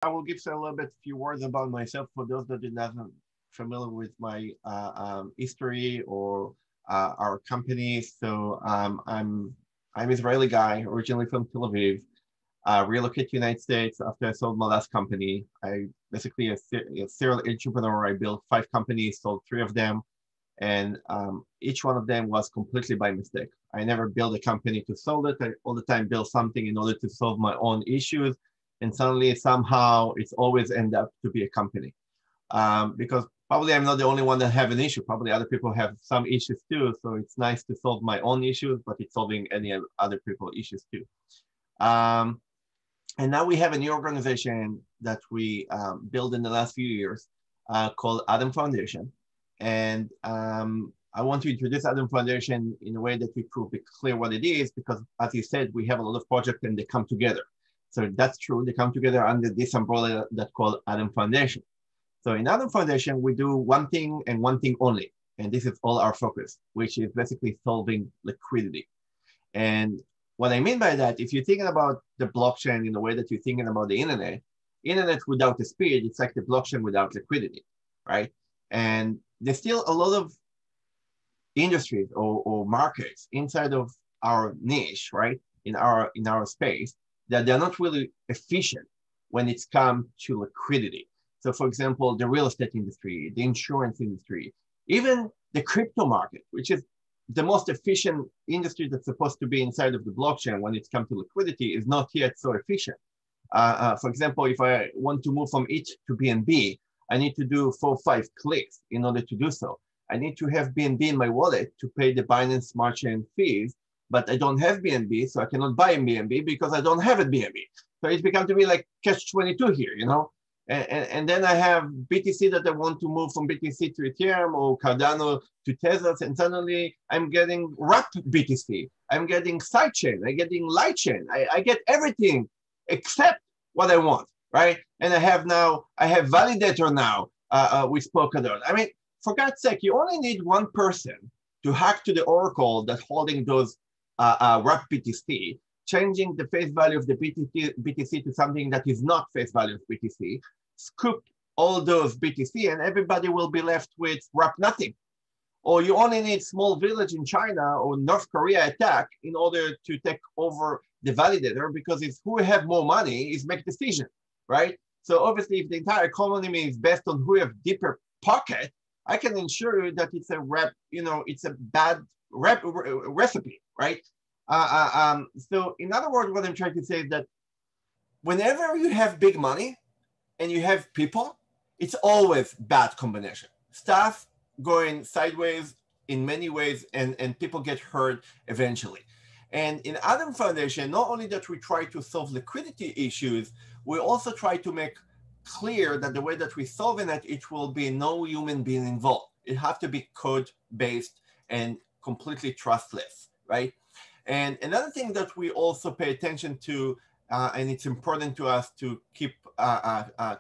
I will give a little bit few words about myself for those that are not familiar with my history or our company. So I'm Israeli guy, originally from Tel Aviv. Relocated to the United States after I sold my last company. I basically a serial entrepreneur. I built 5 companies, sold 3 of them, and each one of them was completely by mistake. I never built a company to solve it. I all the time built something in order to solve my own issues, and suddenly somehow it's always end up to be a company. Because probably I'm not the only one that have an issue. Probably other people have some issues too. So it's nice to solve my own issues, but it's solving any other people's issues too. Um, and now we have a new organization that we built in the last few years called Adam Foundation. And I want to introduce Adam Foundation in a way that we could be clear what it is, because as you said, we have a lot of projects and they come together. So that's true. They come together under this umbrella that's called Adam Foundation. So in Adam Foundation, we do one thing and one thing only. And this is all our focus, which is basically solving liquidity. And what I mean by that, if you're thinking about the blockchain in the way that you're thinking about the internet without the speed, it's like the blockchain without liquidity, right? And there's still a lot of industries or markets inside of our niche, right? In our space, that they're not really efficient when it's come to liquidity. So for example, the real estate industry, the insurance industry, even the crypto market, which is the most efficient industry that's supposed to be inside of the blockchain when it comes to liquidity, is not yet so efficient. For example, if I want to move from it to BNB, I need to do 4 or 5 clicks in order to do so. I need to have BNB in my wallet to pay the Binance Smart Chain fees, but I don't have BNB, so I cannot buy BNB because I don't have a BNB. So it's become to be like catch-22 here, you know? And then I have BTC that I want to move from BTC to Ethereum or Cardano to Tezos, and suddenly I'm getting wrapped BTC. I'm getting sidechain. I'm getting lightchain. I get everything except what I want, right? And I have validator now with Polkadot. I mean, for God's sake, you only need one person to hack to the oracle that's holding those wrapped BTC, changing the face value of the BTC to something that is not face value of BTC, scoop all those BTC, and everybody will be left with wrap nothing. Or you only need small village in China or North Korea attack in order to take over the validator, because it's who have more money is make decision, right? So obviously, if the entire economy is based on who have deeper pocket, I can ensure you that it's it's a bad recipe, right? So in other words, what I'm trying to say is that whenever you have big money and you have people, it's always bad combination. Stuff going sideways in many ways, and people get hurt eventually. And in Adam Foundation, not only that we try to solve liquidity issues, we also try to make clear that the way that we solve it will be no human being involved. It has to be code-based and completely trustless, right? And another thing that we also pay attention to, and it's important to us to keep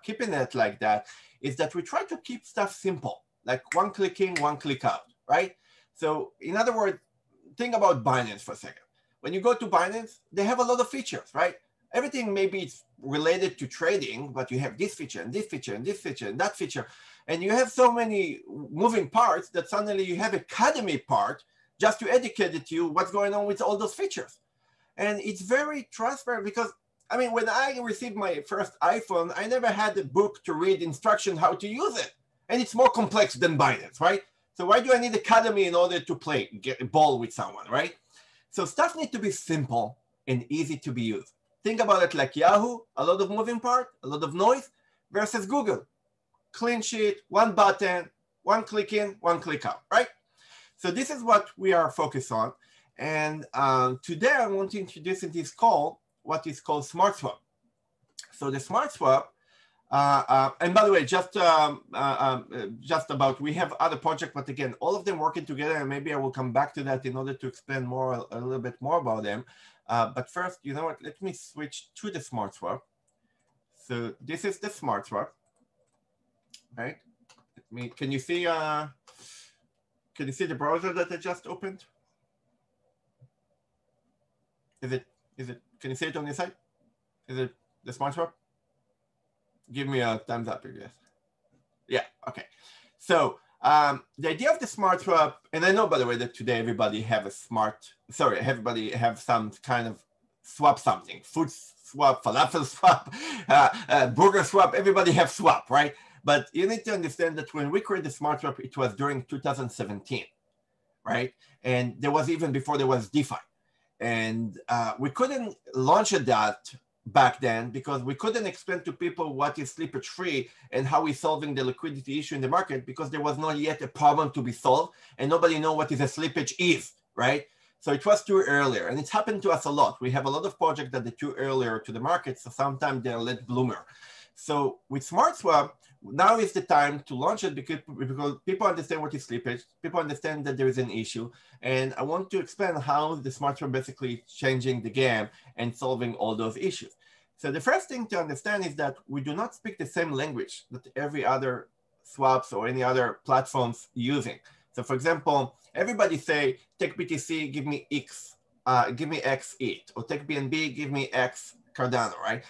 keeping it like that, is that we try to keep stuff simple, like one click in, one click out, right? So in other words, think about Binance for a second. When you go to Binance, they have a lot of features, right? Everything maybe it's related to trading, but you have this feature and this feature and this feature and that feature. And you have so many moving parts that suddenly you have academy part just to educate you what's going on with all those features. And it's very transparent, because I mean, when I received my first iPhone, I never had a book to read instruction how to use it. And it's more complex than Binance, right? So why do I need Academy in order to get a ball with someone, right? So stuff needs to be simple and easy to be used. Think about it like Yahoo, a lot of moving part, a lot of noise, versus Google. Clean sheet, one button, one click in, one click out, right? So this is what we are focused on. And today I want to introduce in this call what is called smartswap. So the smartswap, and by the way, just about, we have other projects, but again, all of them working together, and maybe I will come back to that in order to explain a little bit more about them. But first, you know what, let me switch to the smartswap. So this is the smartswap, right? Can you see the browser that I just opened? Is it, can you see it on this side? Is it the smartswap? give me a thumbs up if yes. Yeah, okay. So the idea of the smart swap, and I know, by the way, that today everybody have a everybody have some kind of swap something, food swap, falafel swap, burger swap, everybody have swap, right? But you need to understand that when we created the smart swap, it was during 2017, right? And there was even before there was DeFi. And we couldn't launch that back then because we couldn't explain to people what is slippage free and how we're solving the liquidity issue in the market because there was not yet a problem to be solved and nobody know what is a slippage is, right? So it was too earlier, and it's happened to us a lot. We have a lot of projects that are too earlier to the market, so sometimes they're late bloomer. So with SmartSwap, now is the time to launch it because people understand what is slippage, people understand that there is an issue, and I want to explain how the SmartSwap basically changing the game and solving all those issues. So the first thing to understand is that we do not speak the same language that every other swaps or any other platforms using. So for example, everybody say, take BTC, give me X, give me X ETH, or take BNB, give me X Cardano, right?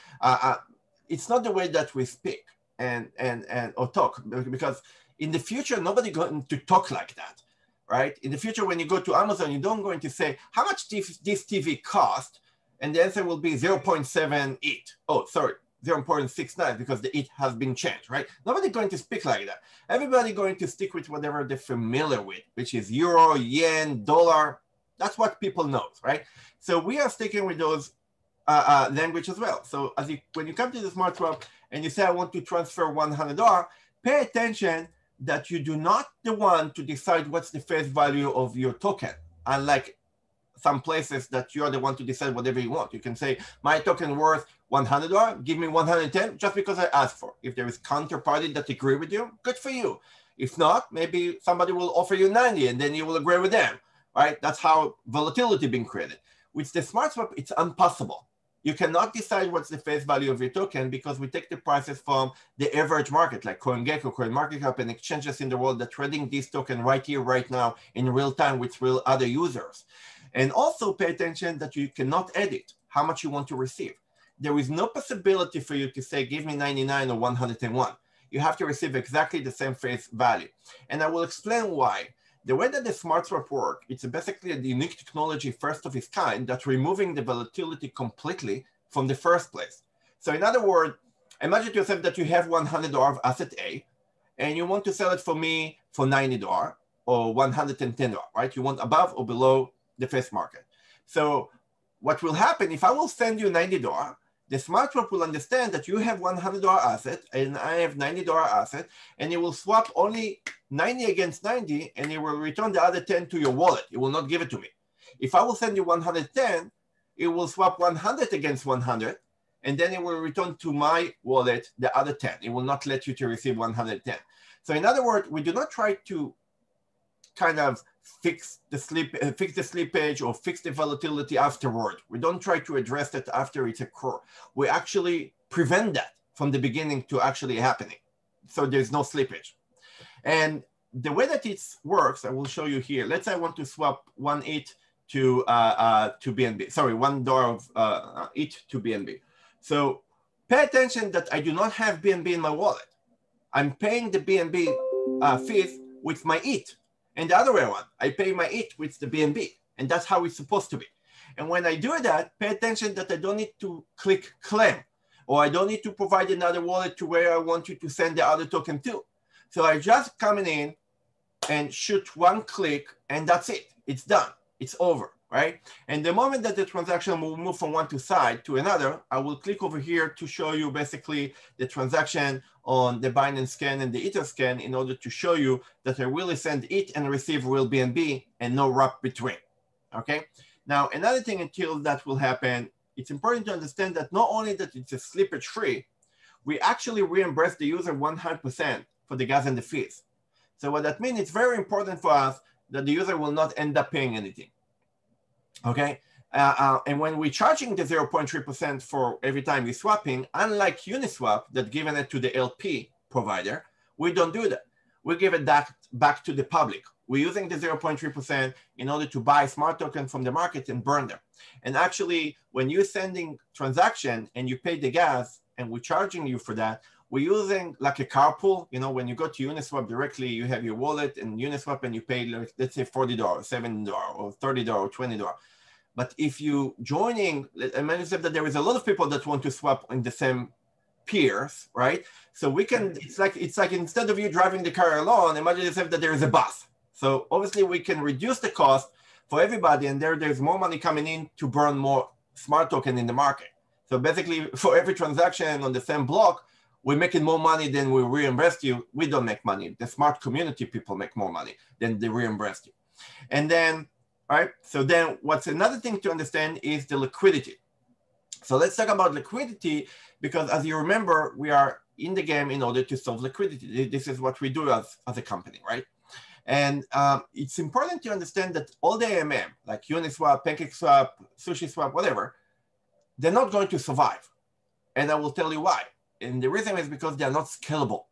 It's not the way that we speak or talk, because in the future, nobody going to talk like that, right? In the future, when you go to Amazon, you don't going to say, how much this TV cost? And the answer will be 0.7 ETH. Oh, sorry, 0.69 because the ETH has been changed, right? Nobody going to speak like that. Everybody going to stick with whatever they're familiar with, which is euro, yen, dollar. That's what people know, right? So we are sticking with those language as well. So when you come to the smart swap and you say, I want to transfer $100, pay attention that you do not the one to decide what's the face value of your token. Unlike some places that you're the one to decide whatever you want. You can say, my token worth $100, give me 110 just because I asked for. If there is counterparty that agree with you, good for you. If not, maybe somebody will offer you 90 and then you will agree with them, right? That's how volatility being created. With the smart swap, it's impossible. You cannot decide what's the face value of your token because we take the prices from the average market, like CoinGecko, CoinMarketCap, and exchanges in the world that are trading this token right here, right now, in real time with real other users. And also pay attention that you cannot edit how much you want to receive. There is no possibility for you to say, give me 99 or 101. You have to receive exactly the same face value. And I will explain why. The way that the smart swap works, it's basically a unique technology first of its kind that's removing the volatility completely from the first place. So in other words, imagine to yourself that you have $100 of asset A, and you want to sell it for me for $90 or $110, right? You want above or below the face market. So what will happen if I will send you $90, the smart swap will understand that you have $100 asset and I have $90 asset, and it will swap only 90 against 90, and it will return the other 10 to your wallet. It will not give it to me. If I will send you 110, it will swap 100 against 100, and then it will return to my wallet the other 10. It will not let you to receive 110. So in other words, we do not try to kind of fix the slippage or fix the volatility afterward. We don't try to address that after it's occurred. We actually prevent that from the beginning to actually happening. So there's no slippage. And the way that it works, I will show you here. Let's say I want to swap one ETH to BNB. Sorry, $1 of ETH to BNB. So pay attention that I do not have BNB in my wallet. I'm paying the BNB fees with my ETH. And the other way around, I pay my ETH with the BNB. And that's how it's supposed to be. And when I do that, pay attention that I don't need to click claim, or I don't need to provide another wallet to where I want you to send the other token to. So I just coming in and shoot one click, and that's it. It's done. It's over, right? And the moment that the transaction will move from one side to another, I will click over here to show you basically the transaction on the Binance scan and the Ether scan in order to show you that I really send it and receive real BNB and no wrap between, okay? Now, another thing until that will happen, it's important to understand that not only that it's a slippage free, we actually reimburse the user 100% for the gas and the fees. So what that means, it's very important for us that the user will not end up paying anything, okay? And when we're charging the 0.3% for every time we're swapping, unlike Uniswap that given it to the LP provider, we don't do that. We give it back to the public. We're using the 0.3% in order to buy smart tokens from the market and burn them. And actually, when you're sending transaction and you pay the gas and we're charging you for that, we're using like a carpool. You know, when you go to Uniswap directly, you have your wallet and Uniswap and you pay, like, let's say $40, $70 or $30 or $20. But if you joining, imagine that there is a lot of people that want to swap in the same peers, right? So we can, it's like instead of you driving the car alone, imagine yourself that there is a bus. So obviously we can reduce the cost for everybody, and there's more money coming in to burn more smart token in the market. So basically for every transaction on the same block, we're making more money than we reimburse you. We don't make money. The smart community people make more money than they reimburse you. And then, right? So then what's another thing to understand is the liquidity. So let's talk about liquidity, because as you remember, we are in the game in order to solve liquidity. This is what we do as a company, right? And it's important to understand that all the AMM, like Uniswap, PancakeSwap, SushiSwap, whatever, they're not going to survive. And I will tell you why. And the reason is because they're not scalable.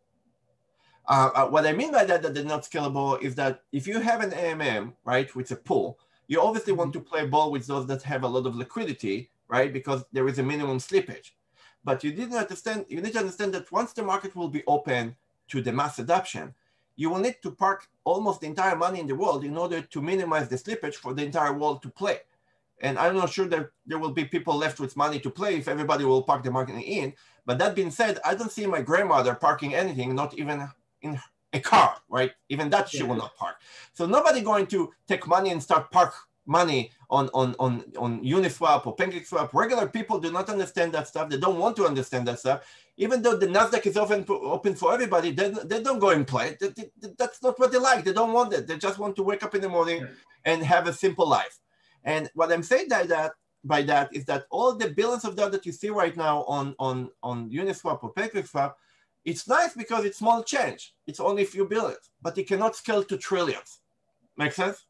What I mean by that they're not scalable is that if you have an AMM, right, with a pool, you obviously want to play ball with those that have a lot of liquidity, right? Because there is a minimum slippage. But you need to understand that once the market will be open to the mass adoption, you will need to park almost the entire money in the world in order to minimize the slippage for the entire world to play. And I'm not sure that there will be people left with money to play if everybody will park the money in. But that being said, I don't see my grandmother parking anything, not even in a car, right? Even that she will not park. So nobody going to take money and start park money on Uniswap or PancakeSwap. Regular people do not understand that stuff. They don't want to understand that stuff. Even though the Nasdaq is open for everybody, they don't go and play. That's not what they like. They don't want it. They just want to wake up in the morning and have a simple life. And what I'm saying by that is that all the billions of dollars that you see right now on Uniswap or PancakeSwap, it's nice because it's small change. It's only a few billions, but it cannot scale to trillions. Make sense?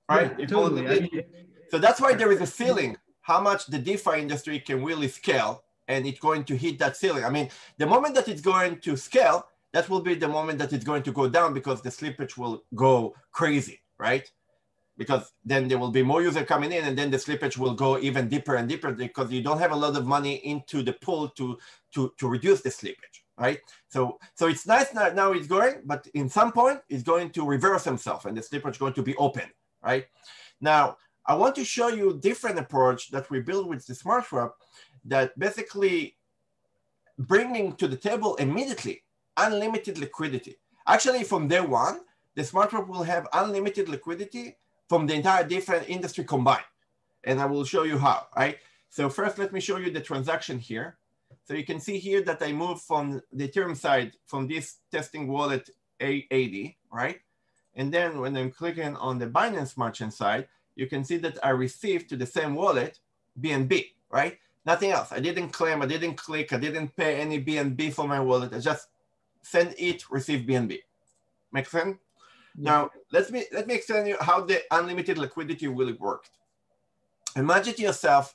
Right? Yeah, totally. So that's why there is a ceiling, how much the DeFi industry can really scale, and it's going to hit that ceiling. I mean, the moment that it's going to scale, that will be the moment that it's going to go down because the slippage will go crazy, right? Because then there will be more users coming in, and then the slippage will go even deeper and deeper because you don't have a lot of money into the pool to reduce the slippage, right? So it's nice now it's going, but in some point it's going to reverse himself and the slippage is going to be open, right? Now, I want to show you a different approach that we build with the smartswap that basically bringing to the table immediately unlimited liquidity. Actually, from day one, the smartswap will have unlimited liquidity from the entire different industry combined. And I will show you how, right? So first, let me show you the transaction here. So you can see here that I moved from the Ethereum side from this testing wallet A80, right? And then when I'm clicking on the Binance merchant side, you can see that I received to the same wallet BNB, right? Nothing else. I didn't claim, I didn't click, I didn't pay any BNB for my wallet. I just send it, receive BNB. Make sense? Now, let me explain you how the unlimited liquidity really worked. Imagine to yourself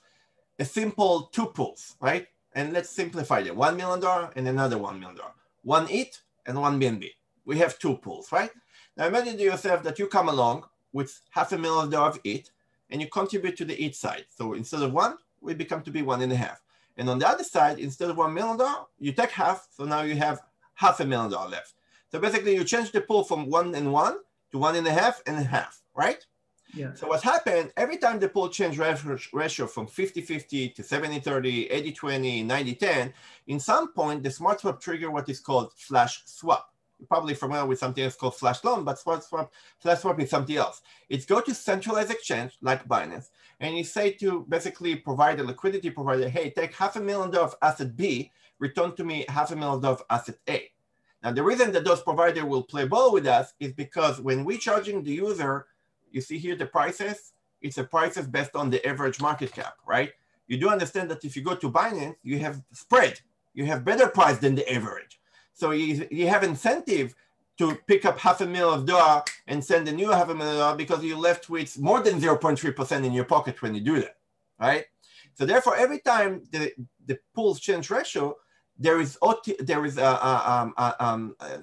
a simple two pools, right? And let's simplify them. $1 million and another $1 million. One ETH and one BNB. We have two pools, right? Now imagine to yourself that you come along with $500,000 ETH and you contribute to the ETH side. So instead of one, we become to be 1.5. And on the other side, instead of $1 million, you take half. So now you have $500,000 left. So basically you change the pool from 1 and 1 to 1.5 and half, right? Yeah. So what happened, every time the pool change ratio from 50-50 to 70-30, 80-20, 90-10, in some point, the smartswap trigger what is called flash swap. You're probably familiar with something that's called flash loan, but flash swap is something else. It's go to centralized exchange like Binance, and you say to basically provide a liquidity provider, hey, take $500,000 of asset B, return to me $500,000 of asset A. Now, the reason that those providers will play ball with us is because when we're charging the user, you see here the prices, it's a prices based on the average market cap, right? You do understand that if you go to Binance, you have spread, you have better price than the average. So you have incentive to pick up $500,000 and send a new $500,000 because you're left with more than 0.3% in your pocket when you do that, right? So therefore, every time the pool's change ratio, there is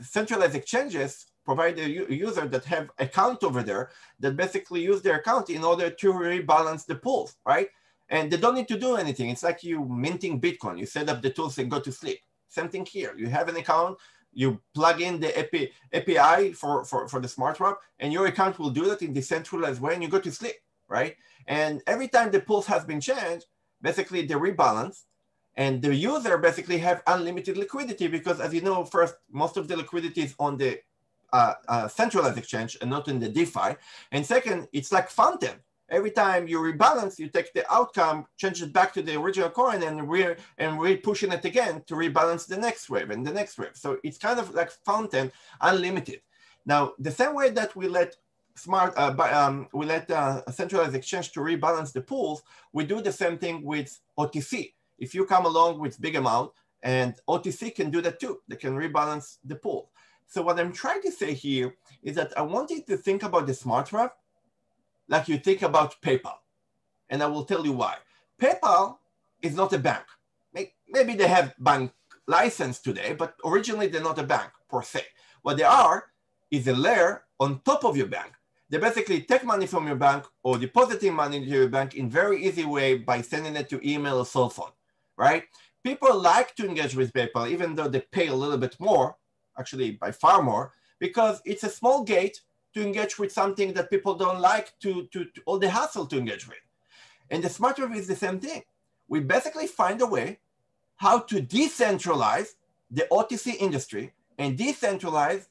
centralized exchanges provide a user that have account over there that basically use their account in order to rebalance the pools, right? And they don't need to do anything. It's like you minting Bitcoin. You set up the tools and go to sleep. Same thing here. You have an account, you plug in the API for the smartswap, and your account will do that in decentralized way, and you go to sleep, right? And every time the pools has been changed, basically they rebalance, and the user basically have unlimited liquidity because, as you know, first, most of the liquidity is on the centralized exchange and not in the DeFi. And second, it's like fountain. Every time you rebalance, you take the outcome, change it back to the original coin, and re-pushing it again to rebalance the next wave and the next wave. So it's kind of like fountain, unlimited. Now, the same way that we let a centralized exchange to rebalance the pools, we do the same thing with OTC. If you come along with big amount, and OTC can do that too, they can rebalance the pool. So what I'm trying to say here is that I want you to think about the smartswap like you think about PayPal. And I will tell you why. PayPal is not a bank. Maybe they have bank license today, but originally they're not a bank per se. What they are is a layer on top of your bank. They basically take money from your bank or depositing money into your bank in very easy way by sending it to email or cell phone, right? People like to engage with PayPal, even though they pay a little bit more, actually by far more, because it's a small gate to engage with something that people don't like to all the hassle to engage with. And the smartswap is the same thing. We basically find a way how to decentralize the OTC industry and decentralize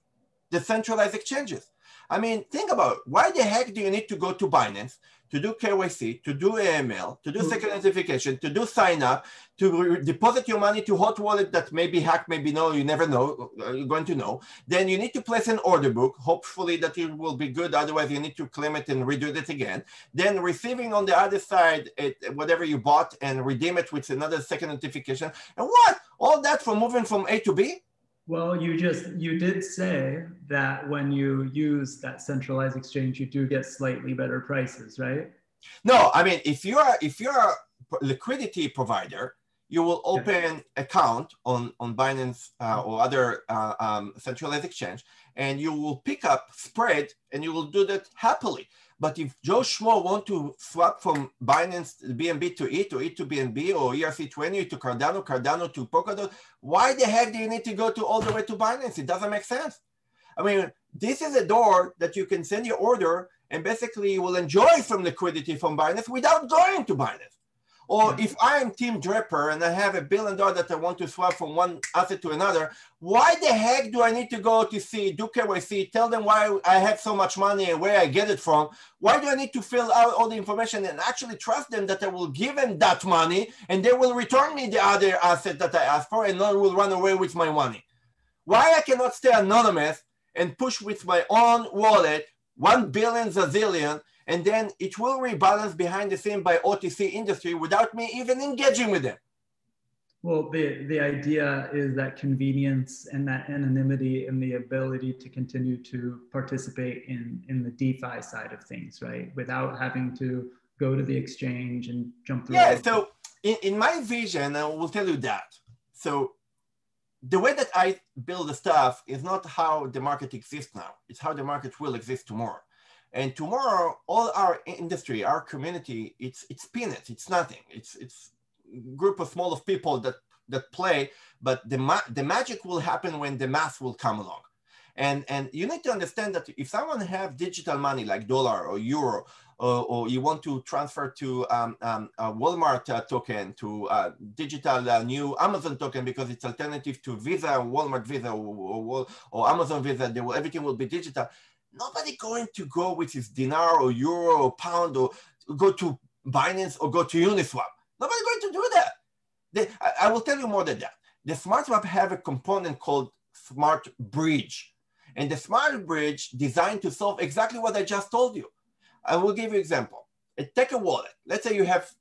the centralized exchanges. I mean, think about it. Why the heck do you need to go to Binance to do KYC, to do AML, to do second authentication, to do sign up, to deposit your money to hot wallet that may be hacked, maybe no, you never know, you're going to know. Then you need to place an order book, hopefully that it will be good, otherwise you need to claim it and redo it again. Then receiving on the other side whatever you bought and redeem it with another second authentication. And what? All that for moving from A to B? Well, you did say that when you use that centralized exchange, you do get slightly better prices, right? No, I mean, if you're a liquidity provider, you will open account on Binance or other centralized exchange, and you will pick up spread, and you will do that happily. But if Joe Schmo want to swap from Binance BNB to ETH, or ETH to BNB, or ERC20 to Cardano, Cardano to Polkadot, why the heck do you need to go all the way to Binance? It doesn't make sense. I mean, this is a door that you can send your order, and basically you will enjoy some liquidity from Binance without going to Binance. Or if I'm Team Draper and I have $1 billion that I want to swap from one asset to another, why the heck do I need to go to see, do KYC, tell them why I have so much money and where I get it from? Why do I need to fill out all the information and actually trust them that I will give them that money and they will return me the other asset that I asked for and not will run away with my money? Why I cannot stay anonymous and push with my own wallet 1 billion zillion, and then it will rebalance behind the scene by OTC industry without me even engaging with them? Well, the idea is that convenience and that anonymity and the ability to continue to participate in the DeFi side of things, right? Without having to go to the exchange and jump through. Yeah, so in my vision, I will tell you that. So the way that I build the stuff is not how the market exists now. It's how the market will exist tomorrow. And tomorrow, all our industry, our community, it's peanuts. It's nothing. It's a group of small of people that play, but the magic will happen when the mass will come along. And you need to understand that if someone have digital money like dollar or euro, or you want to transfer to a Walmart token, to digital new Amazon token because it's alternative to Visa, Walmart Visa, or Amazon Visa, everything will be digital. Nobody going to go with his dinar or euro or pound or go to Binance or go to Uniswap. Nobody going to do that. I will tell you more than that. The smartswap have a component called Smart Bridge. And the Smart Bridge designed to solve exactly what I just told you. I will give you an example. Take a wallet. Let's say you have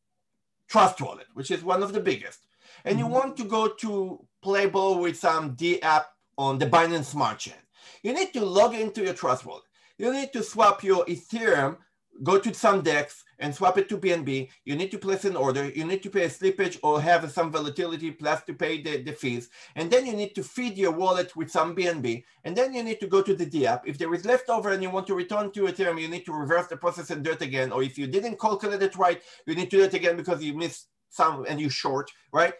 Trust Wallet, which is one of the biggest. And you want to go to play ball with some D app on the Binance Smart Chain. You need to log into your Trust Wallet. You need to swap your Ethereum go to some DEX and swap it to BNB. You need to place an order. You need to pay a slippage or have some volatility plus to pay the fees. And then you need to feed your wallet with some BNB. And then you need to go to the DApp. If there is leftover and you want to return to Ethereum, you need to reverse the process and do it again. Or if you didn't calculate it right, you need to do it again because you missed some and you short, right?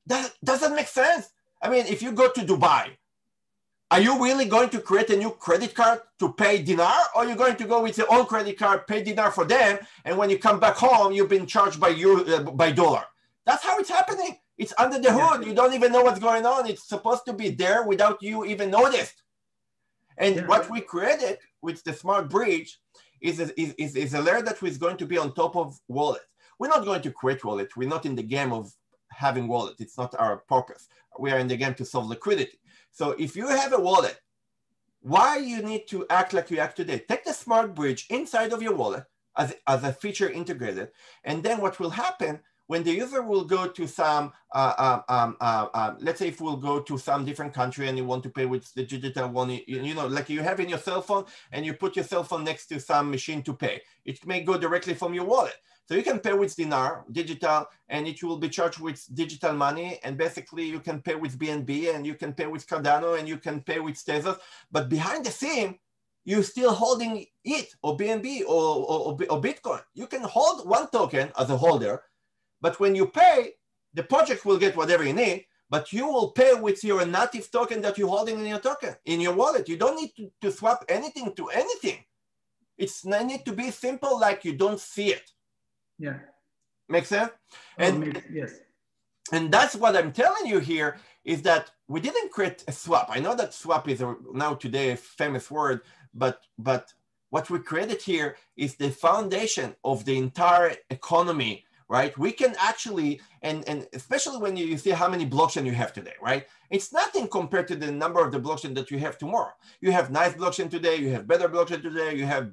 That doesn't make sense. I mean, if you go to Dubai, are you really going to create a new credit card to pay dinar, or are you going to go with your own credit card, pay dinar for them, and when you come back home, you've been charged by dollar? That's how it's happening. It's under the hood. You don't even know what's going on. It's supposed to be there without you even noticed. And what we created with the smart bridge is a layer that is going to be on top of wallet. We're not going to create wallet. We're not in the game of having wallet. It's not our purpose. We are in the game to solve liquidity. So if you have a wallet, why you need to act like you act today? Take the smart bridge inside of your wallet as a feature integrated. And then what will happen when the user will go to some, let's say if we'll go to some different country and you want to pay with the digital one, you know, like you have in your cell phone and you put your cell phone next to some machine to pay. It may go directly from your wallet. So you can pay with dinar, digital, and it will be charged with digital money. And basically you can pay with BNB and you can pay with Cardano and you can pay with Tezos. But behind the scene, you're still holding it or BNB or Bitcoin. You can hold one token as a holder, but when you pay, the project will get whatever you need, but you will pay with your native token that you're holding in your token, in your wallet. You don't need to swap anything to anything. It's need to be simple, like you don't see it. Yeah. Make sense? And yes. And that's what I'm telling you here is that we didn't create a swap. I know that swap is now today a famous word, but what we created here is the foundation of the entire economy, right? We can actually, and especially when you see how many blockchain you have today, right? It's nothing compared to the number of the blockchain that you have tomorrow. You have nice blockchain today, you have better blockchain today, you have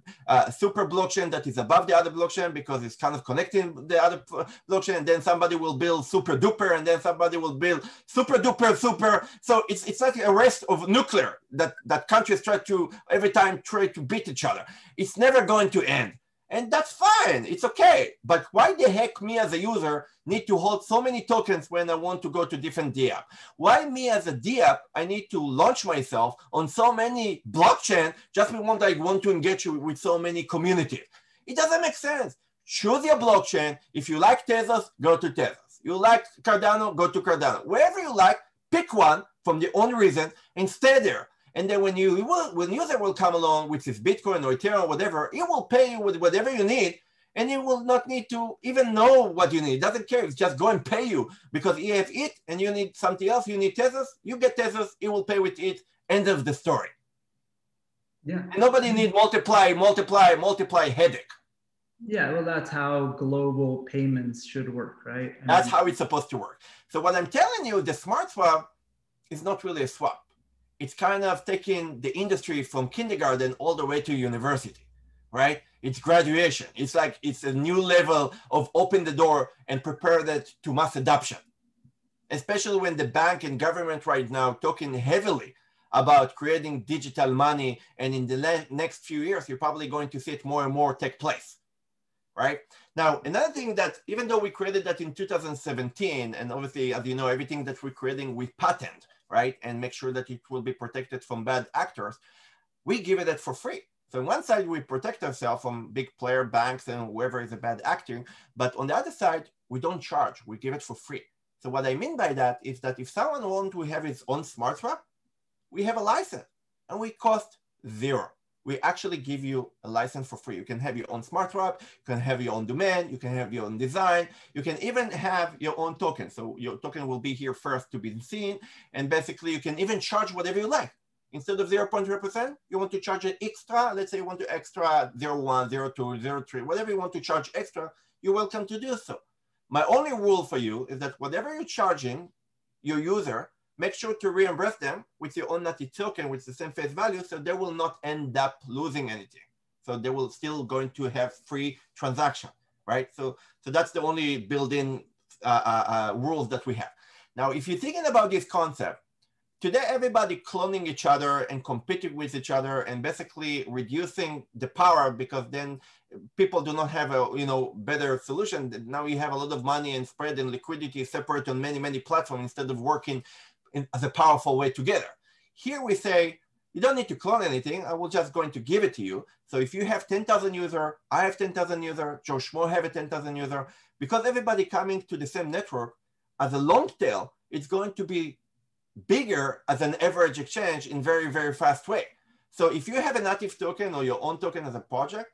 super blockchain that is above the other blockchain because it's kind of connecting the other blockchain, and then somebody will build super duper, and then somebody will build super duper super. So it's like a race of nuclear that countries try to, every time try to beat each other. It's never going to end. And that's fine, it's okay. But why the heck me as a user need to hold so many tokens when I want to go to different DApp? Why me as a DApp, I need to launch myself on so many blockchain just because I want to engage with so many communities? It doesn't make sense. Choose your blockchain. If you like Tezos, go to Tezos. You like Cardano, go to Cardano. Wherever you like, pick one from the own reason and stay there. And then when user will come along with his Bitcoin or Ethereum or whatever, he will pay you with whatever you need, and he will not need to even know what you need. He doesn't care. It's just go and pay you because he have it and you need something else. You need Tezos, you get Tezos, he will pay with it. End of the story. Yeah. And nobody need multiply headache. Yeah, well, that's how global payments should work, right? That's how it's supposed to work. So what I'm telling you, the smart swap is not really a swap. It's kind of taking the industry from kindergarten all the way to university, right? It's graduation. It's like it's a new level of open the door and prepare that to mass adoption, especially when the bank and government right now talking heavily about creating digital money. And in the next few years, you're probably going to see it more and more take place, right? Now, another thing that even though we created that in 2017, and obviously, as you know, everything that we're creating with patent, right? And make sure that it will be protected from bad actors, we give it for free. So on one side, we protect ourselves from big player banks and whoever is a bad actor. But on the other side, we don't charge, we give it for free. So what I mean by that is that if someone wants to have his own smart swap, we have a license and we cost $0. We actually give you a license for free. You can have your own smart swap, you can have your own domain, you can have your own design, you can even have your own token. So your token will be here first to be seen. And basically you can even charge whatever you like. Instead of 0.3%, you want to charge it extra. Let's say you want to extra 0.1, 0.2, 0.3, whatever you want to charge extra, you're welcome to do so. My only rule for you is that whatever you're charging your user, make sure to reimburse them with your own native token with the same face value, so they will not end up losing anything. So they will still going to have free transaction, right? So that's the only built-in rules that we have. Now, if you're thinking about this concept, today everybody cloning each other and competing with each other and basically reducing the power, because then people do not have a better solution. Now you have a lot of money and spread and liquidity separate on many platforms instead of working as a powerful way together. Here we say, you don't need to clone anything. I will just going to give it to you. So if you have 10,000 users, I have 10,000 users, Joe Schmo have a 10,000 user, because everybody coming to the same network, as a long tail, it's going to be bigger as an average exchange in very fast way. So if you have a native token or your own token as a project,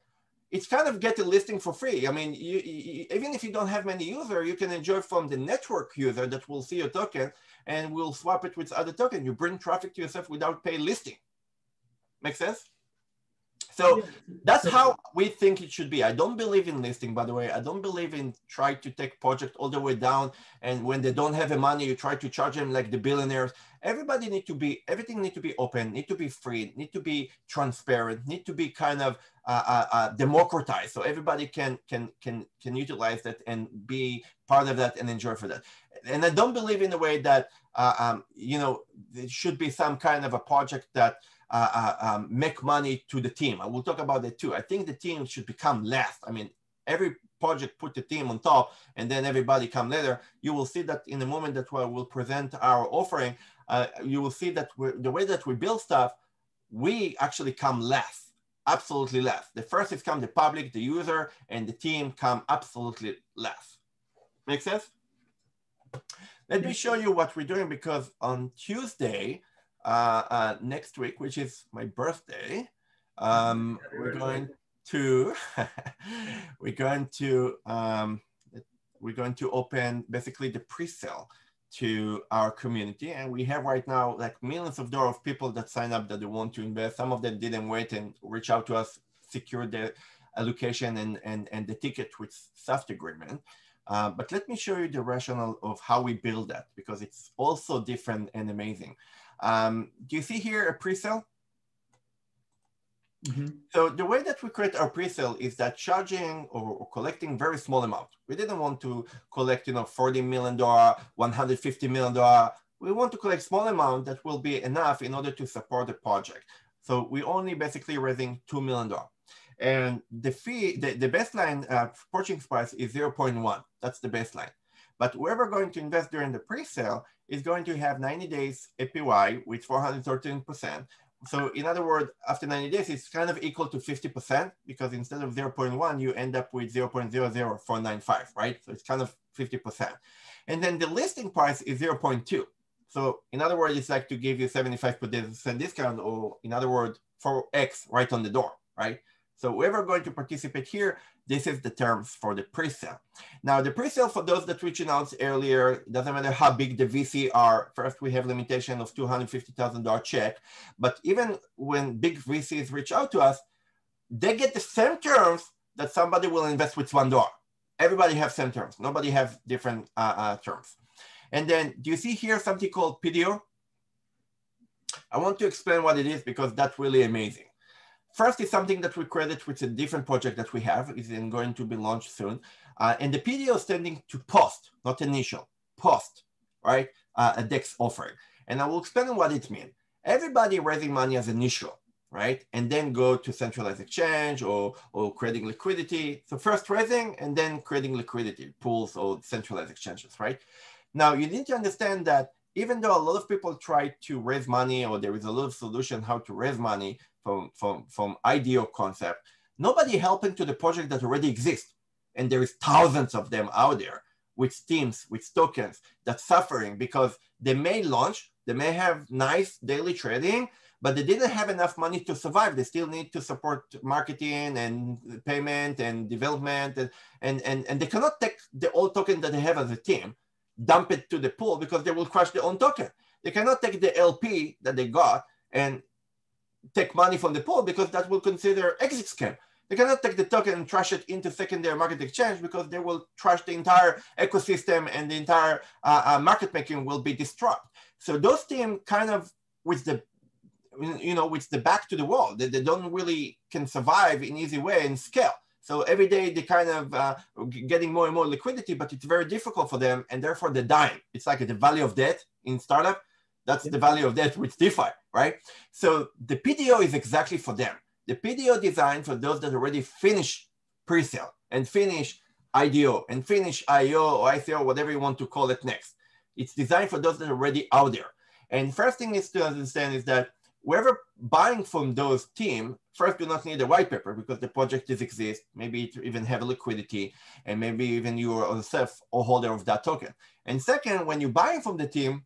it's kind of get a listing for free. I mean, even if you don't have many users, you can enjoy from the network user that will see your token and will swap it with other token. You bring traffic to yourself without pay listing. Make sense? So that's how we think it should be. I don't believe in listing, by the way. I don't believe in try to take project all the way down, and when they don't have the money, you try to charge them like the billionaires. Everybody need to be, everything need to be open, need to be free, need to be transparent, need to be kind of democratized, so everybody can utilize that and be part of that and enjoy for that. And I don't believe in the way that there should be some kind of a project that make money to the team. I will talk about that too. I think the team should become less. I mean, every project put the team on top and then everybody come later. You will see that in the moment that we will present our offering, you will see that the way that we build stuff, we actually come less, absolutely less. The first is come the public, the user, and the team come absolutely less. Make sense? Let me show you what we're doing, because on Tuesday, next week, which is my birthday, we're going to open basically the pre-sale to our community. And we have right now like millions of dollars of people that sign up that they want to invest. Some of them didn't wait and reach out to us, secure the allocation and the ticket with SAFT agreement. But let me show you the rationale of how we build that, because it's also different and amazing. Do you see here a pre-sale? Mm-hmm. So the way that we create our pre-sale is that charging or collecting very small amount. We didn't want to collect, $40 million, $150 million. We want to collect small amount that will be enough in order to support the project. So we only basically raising $2 million. And the fee, the baseline purchasing price is 0.1. That's the baseline. But whoever going to invest during the pre-sale is going to have 90 days APY with 413%. So in other words, after 90 days, it's kind of equal to 50%, because instead of 0.1, you end up with 0.00495, right? So it's kind of 50%. And then the listing price is 0.2. So in other words, it's like to give you 75% discount, or in other words, 4X right on the door, right? So whoever going to participate here, this is the terms for the pre-sale. Now the pre-sale, for those that reached out earlier, doesn't matter how big the VC are. First, we have limitation of $250,000 check, but even when big VCs reach out to us, they get the same terms that somebody will invest with $1. Everybody have same terms. Nobody have different terms. And then do you see here something called PDO? I want to explain what it is, because that's really amazing. First is something that we credit with a different project that we have. It's going to be launched soon. And the PDO is standing to post, not initial, post, right? A DEX offering. And I will explain what it means. Everybody raising money as initial, right? And then go to centralized exchange or creating liquidity. So first raising and then creating liquidity, pools or centralized exchanges, right? Now you need to understand that even though a lot of people try to raise money, or there is a lot of solution how to raise money from IDO concept, nobody helping to the project that already exists. And there is thousands of them out there with teams, with tokens that's suffering because they may launch, they may have nice daily trading, but they didn't have enough money to survive. They still need to support marketing and payment and development. And they cannot take the old token that they have as a team, dump it to the pool, because they will crash their own token. They cannot take the LP that they got and take money from the pool, because that will consider exit scam. They cannot take the token and trash it into secondary market exchange, because they will trash the entire ecosystem and the entire market making will be destroyed. So those teams kind of with the, with the back to the wall, they don't really can survive in easy way and scale. So every day they kind of getting more and more liquidity, but it's very difficult for them, and therefore they're dying. It's like the value of debt in startup. That's the value of that with DeFi, right? So the PDO is exactly for them. The PDO designed for those that already finish pre-sale and finish IDO and finish IO or ICO, whatever you want to call it next. It's designed for those that are already out there. And first thing is to understand is that whoever buying from those teams, first do not need a white paper because the project is exist, maybe it even have liquidity, and maybe even you are yourself a holder of that token. And second, when you're buying from the team,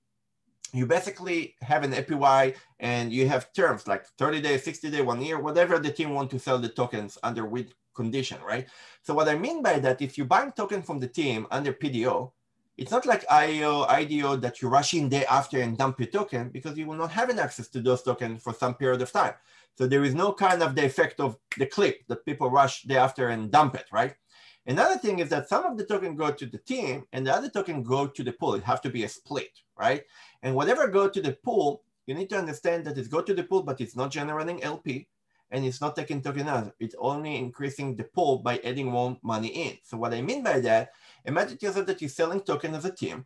you basically have an APY and you have terms like 30 days, 60 days, 1 year, whatever the team want to sell the tokens under which condition, right? So what I mean by that, if you're buying token from the team under PDO, it's not like IO, IDO that you rush in day after and dump your token because you will not have access to those tokens for some period of time. So there is no kind of the effect of the clip that people rush day after and dump it, right? Another thing is that some of the token go to the team and the other token go to the pool. It have to be a split, right? And whatever go to the pool, you need to understand that it's go to the pool, but it's not generating LP and it's not taking token out. It's only increasing the pool by adding more money in. So what I mean by that, imagine yourself that you're selling token as a team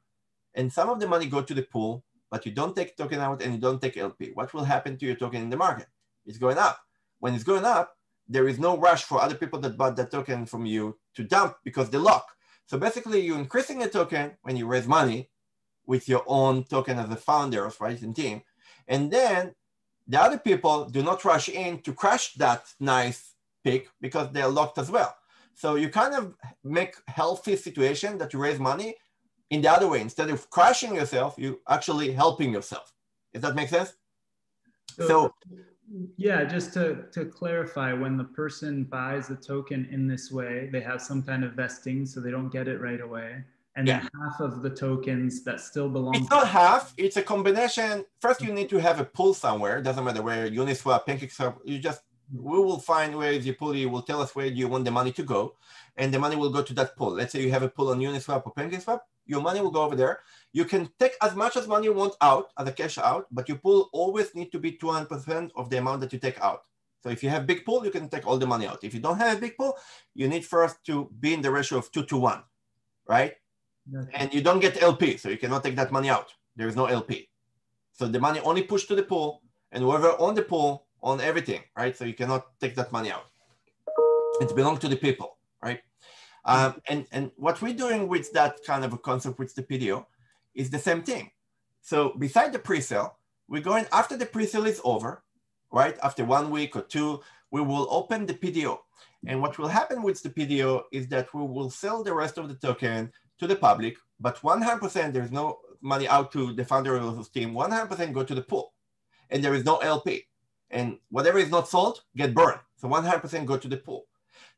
and some of the money go to the pool, but you don't take token out and you don't take LP. What will happen to your token in the market? It's going up. When it's going up, there is no rush for other people that bought that token from you to dump because they lock. So basically you're increasing the token when you raise money with your own token as a founder, right, and team. And then the other people do not rush in to crash that nice pick because they're locked as well. So you kind of make healthy situation that you raise money in the other way. Instead of crashing yourself, you actually helping yourself. Does that make sense? So yeah, just to clarify, when the person buys the token in this way, they have some kind of vesting, so they don't get it right away. And then half of the tokens that still belong. It's not half, it's a combination. First, you need to have a pool somewhere. Doesn't matter where, Uniswap, PancakeSwap, we will find where is your pool. You will tell us where you want the money to go. And the money will go to that pool. Let's say you have a pool on Uniswap or PancakeSwap, your money will go over there. You can take as much as money you want out as a cash out, but your pool always need to be 200% of the amount that you take out. So if you have big pool, you can take all the money out. If you don't have a big pool, you need first to be in the ratio of 2-to-1, right? And you don't get LP, so you cannot take that money out. There is no LP. So the money only pushed to the pool, and whoever on the pool, on everything, right? So you cannot take that money out. It belongs to the people, right? And what we're doing with that kind of a concept with the PDO is the same thing. So beside the pre-sale, we're going, after the pre-sale is over, right? After 1 week or 2, we will open the PDO. And what will happen with the PDO is that we will sell the rest of the token to the public, but 100%, there's no money out to the founder of the team, 100% go to the pool. And there is no LP. And whatever is not sold, get burned. So 100% go to the pool.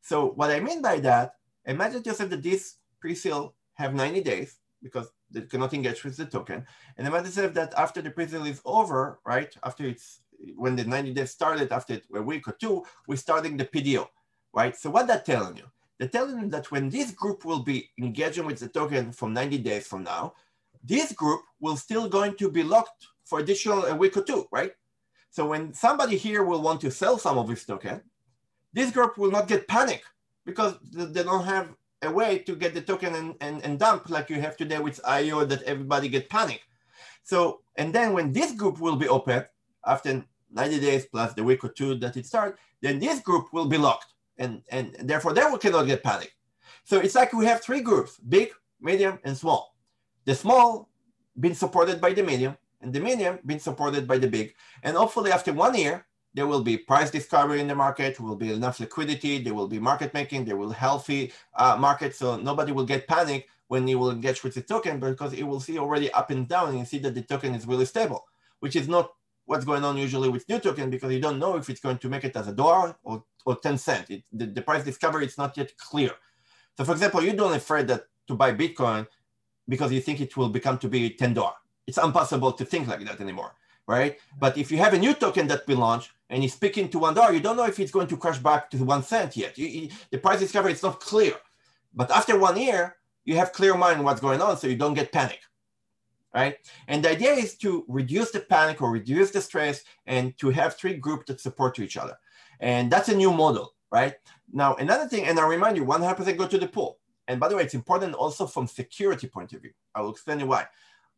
So what I mean by that, imagine yourself that this pre-sale have 90 days because they cannot engage with the token. And imagine yourself that after the pre-sale is over, right? After it's, when the 90 days started, after a week or 2, we're starting the PDO, right? So what that telling you? They're telling you that when this group will be engaging with the token from 90 days from now, this group will still going to be locked for additional a week or 2, right? So when somebody here will want to sell some of this token, this group will not get panic because they don't have a way to get the token and dump like you have today with IO that everybody get panic. So, and then when this group will be open after 90 days plus the week or 2 that it starts, then this group will be locked. And therefore they cannot get panic. So it's like we have 3 groups, big, medium, and small. The small being supported by the medium, and the medium being supported by the big. And hopefully after 1 year, there will be price discovery in the market, will be enough liquidity, there will be market making, there will be healthy market, so nobody will get panic when you will engage with the token because it will see already up and down and you see that the token is really stable, which is not what's going on usually with new token because you don't know if it's going to make it as $1 or 10 cents. The price discovery is not yet clear. So for example, you don't afraid that to buy Bitcoin because you think it will become to be $10. It's impossible to think like that anymore, right? But if you have a new token that will launch and it's peaking to $1, you don't know if it's going to crash back to 1 cent yet. The price discovery is not clear. But after 1 year, you have clear mind what's going on so you don't get panic, right? And the idea is to reduce the panic or reduce the stress and to have 3 groups that support each other. And that's a new model, right? Now, another thing, and I remind you, 100% go to the pool. And by the way, it's important also from security point of view. I will explain you why.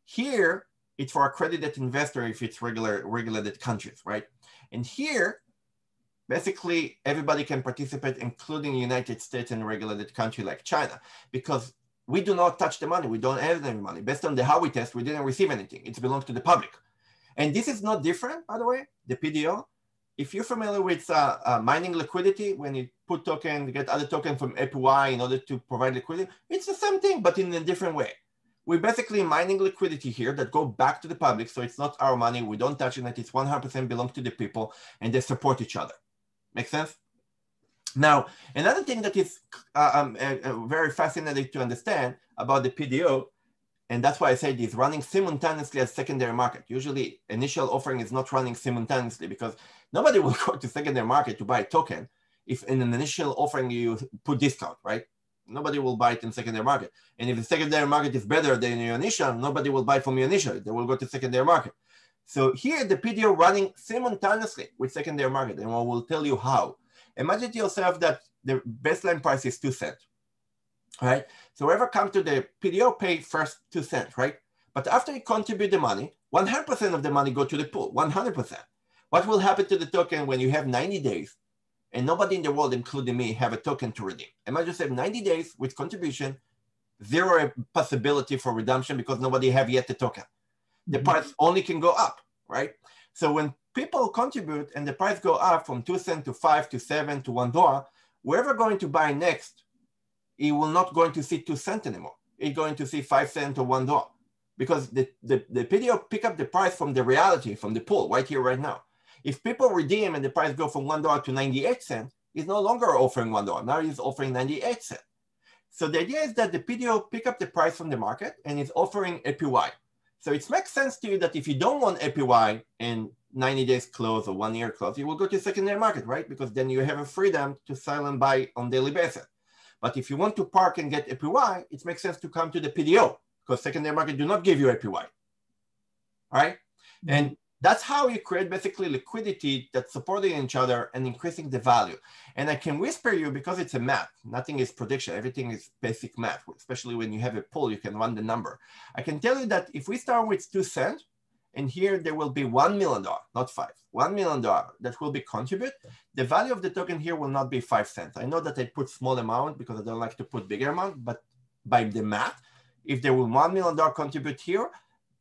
Here, it's for accredited investor if it's regulated countries, right? And here, basically everybody can participate, including the United States and a regulated country like China, because we do not touch the money. We don't have any money. Based on the Howey test, we didn't receive anything. It belongs to the public. And this is not different, by the way, the PDO. If you're familiar with mining liquidity, when you put token, you get other token from APY in order to provide liquidity, it's the same thing, but in a different way. We're basically mining liquidity here that go back to the public. So it's not our money. We don't touch it. It's 100% belongs to the people and they support each other. Make sense? Now, another thing that is very fascinating to understand about the PDO, and that's why I said it's running simultaneously as secondary market. Usually initial offering is not running simultaneously because nobody will go to secondary market to buy a token if in an initial offering you put discount, right? Nobody will buy it in secondary market. And if the secondary market is better than your initial, nobody will buy from your initial. They will go to secondary market. So here the PDO running simultaneously with secondary market, and I will tell you how. Imagine to yourself that the baseline price is 2 cents, right? So whoever comes to the PDO pay first 2 cents, right? But after you contribute the money, 100% of the money go to the pool, 100%. What will happen to the token when you have 90 days and nobody in the world, including me, have a token to redeem? Imagine you have 90 days with contribution, 0 possibility for redemption because nobody have yet the token. The price only can go up, right? So when people contribute and the price go up from 2 cents to 5 to 7 to $1, whoever going to buy next, he will not going to see 2 cents anymore. He's going to see 5 cents or $1 because the PDO pick up the price from the reality, from the pool right here, right now. If people redeem and the price go from $1 to 98 cents, he's no longer offering $1. Now he's offering 98 cents. So the idea is that the PDO pick up the price from the market and is offering APY. So it makes sense to you that if you don't want APY in 90 days close or 1 year close, you will go to secondary market, right? Because then you have a freedom to sell and buy on daily basis. But if you want to park and get APY, it makes sense to come to the PDO because secondary market do not give you APY, right? And that's how you create basically liquidity that's supporting each other and increasing the value. And I can whisper you because it's a math. Nothing is prediction. Everything is basic math, especially when you have a pool, you can run the number. I can tell you that if we start with 2 cents, and here there will be $1 million, not 5, $1 million that will be contribute. The value of the token here will not be 5 cents. I know that I put small amount because I don't like to put bigger amount, but by the math, if there will $1 million contribute here,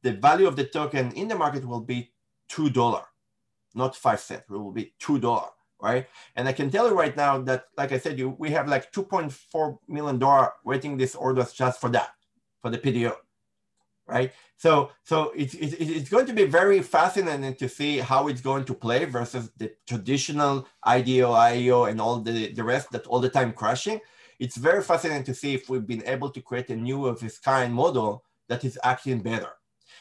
the value of the token in the market will be $2, not 5 cents. It will be $2, right? And I can tell you right now that, like I said, we have like $2.4 million waiting this orders just for that, for the PDO, right? So it's going to be very fascinating to see how it's going to play versus the traditional IDO, IEO, and all the rest that all the time crashing. It's very fascinating to see if we've been able to create a new of this kind model that is acting better.